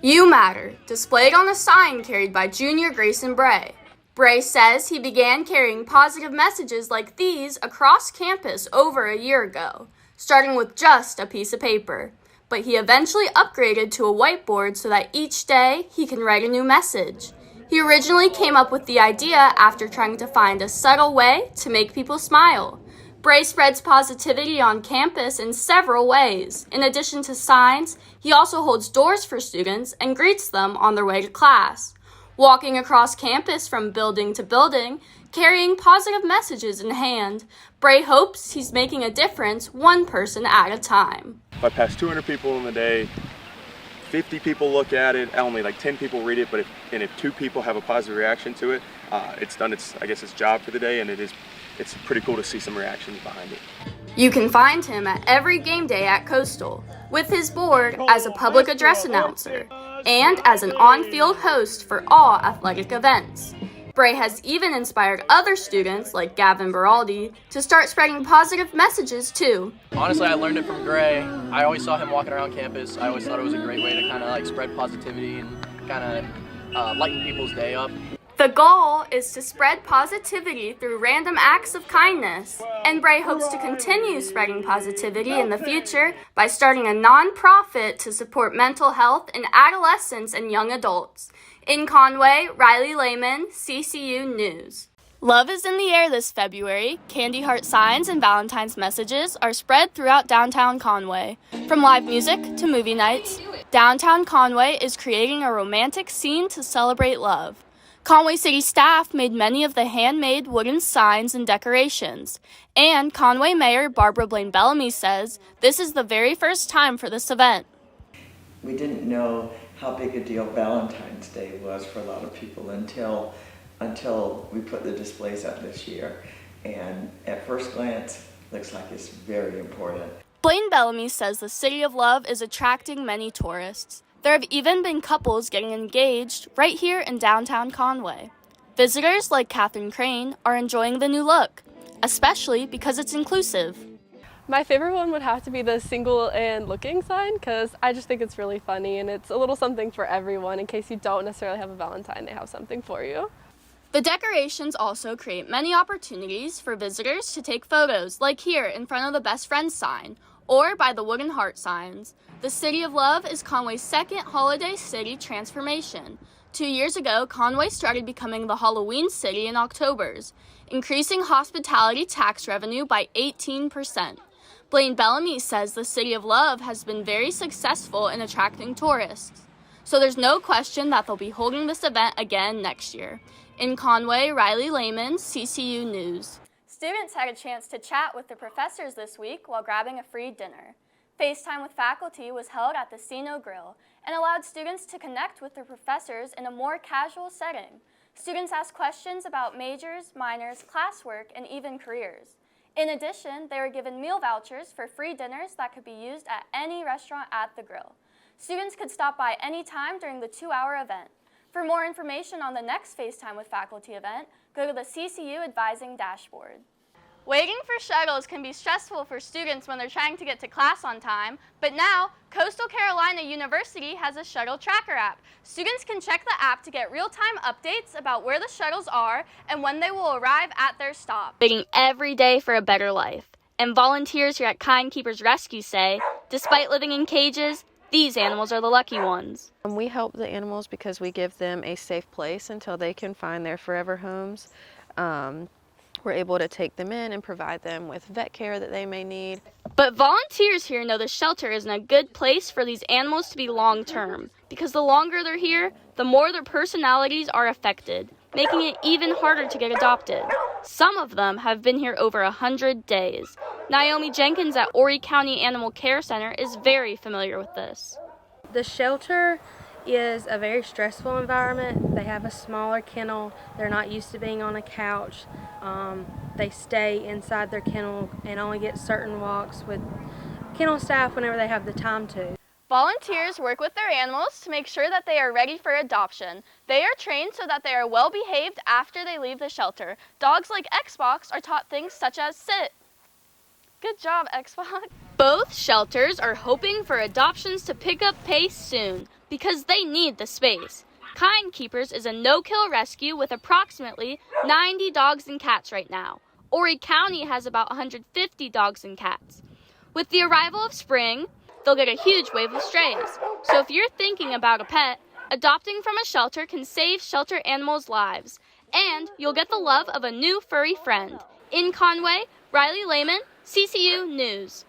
You matter, displayed on a sign carried by Junior Grayson Bray. Bray says he began carrying positive messages like these across campus over a year ago, starting with just a piece of paper. But he eventually upgraded to a whiteboard so that each day he can write a new message. He originally came up with the idea after trying to find a subtle way to make people smile. Bray spreads positivity on campus in several ways. In addition to signs, he also holds doors for students and greets them on their way to class. Walking across campus from building to building, carrying positive messages in hand, Bray hopes he's making a difference one person at a time. If I pass 200 people in the day, 50 people look at it, only like 10 people read it, but if 2 people have a positive reaction to it, it's done its job for the day, and it's pretty cool to see some reactions behind it. You can find him at every game day at Coastal, with his board as a public address announcer and as an on-field host for all athletic events. Bray has even inspired other students, like Gavin Beraldi, to start spreading positive messages too. Honestly, I learned it from Gray. I always saw him walking around campus. I always thought it was a great way to kind of spread positivity and kind of lighten people's day up. The goal is to spread positivity through random acts of kindness, and Bray hopes to continue spreading positivity in the future by starting a non-profit to support mental health in adolescents and young adults. In Conway, Riley Lehman, CCU News. Love is in the air this February. Candy heart signs and Valentine's messages are spread throughout downtown Conway. From live music to movie nights, downtown Conway is creating a romantic scene to celebrate love. Conway City staff made many of the handmade wooden signs and decorations, and Conway Mayor Barbara Blaine Bellamy says this is the very first time for this event. We didn't know how big a deal Valentine's Day was for a lot of people until we put the displays up this year, and at first glance, looks like it's very important. Blaine Bellamy says the City of Love is attracting many tourists. There have even been couples getting engaged right here in downtown Conway. Visitors like Catherine Crane are enjoying the new look, especially because it's inclusive. My favorite one would have to be the single and looking sign, because I just think it's really funny and it's a little something for everyone. In case you don't necessarily have a Valentine, they have something for you. The decorations also create many opportunities for visitors to take photos, like here in front of the Best Friends sign, or by the wooden heart signs. The City of Love is Conway's second holiday city transformation. 2 years ago, Conway started becoming the Halloween city in October's, increasing hospitality tax revenue by 18%. Blaine Bellamy says the City of Love has been very successful in attracting tourists, so there's no question that they'll be holding this event again next year. In Conway, Riley Lehman, CCU News. Students had a chance to chat with the professors this week while grabbing a free dinner. FaceTime with faculty was held at the Sino Grill and allowed students to connect with their professors in a more casual setting. Students asked questions about majors, minors, classwork, and even careers. In addition, they were given meal vouchers for free dinners that could be used at any restaurant at the grill. Students could stop by any time during the 2-hour event. For more information on the next FaceTime with Faculty event, go to the CCU Advising dashboard. Waiting for shuttles can be stressful for students when they're trying to get to class on time, but now Coastal Carolina University has a shuttle tracker app. Students can check the app to get real-time updates about where the shuttles are and when they will arrive at their stop. Waiting every day for a better life. And volunteers here at Kind Keepers Rescue say, despite living in cages, these animals are the lucky ones. We help the animals because we give them a safe place until they can find their forever homes. We're able to take them in and provide them with vet care that they may need. But volunteers here know the shelter isn't a good place for these animals to be long-term, because the longer they're here, the more their personalities are affected, making it even harder to get adopted. Some of them have been here over 100 days. Naomi Jenkins at Horry County Animal Care Center is very familiar with this. The shelter is a very stressful environment. They have a smaller kennel. They're not used to being on a couch. They stay inside their kennel and only get certain walks with kennel staff whenever they have the time to. Volunteers work with their animals to make sure that they are ready for adoption. They are trained so that they are well behaved after they leave the shelter. Dogs like Xbox are taught things such as sit. Good job, Xbox. Both shelters are hoping for adoptions to pick up pace soon because they need the space. Kind Keepers is a no-kill rescue with approximately 90 dogs and cats right now. Horry County has about 150 dogs and cats. With the arrival of spring, they'll get a huge wave of strays. So if you're thinking about a pet, adopting from a shelter can save shelter animals' lives. And you'll get the love of a new furry friend. In Conway, Riley Lehman, CCU News.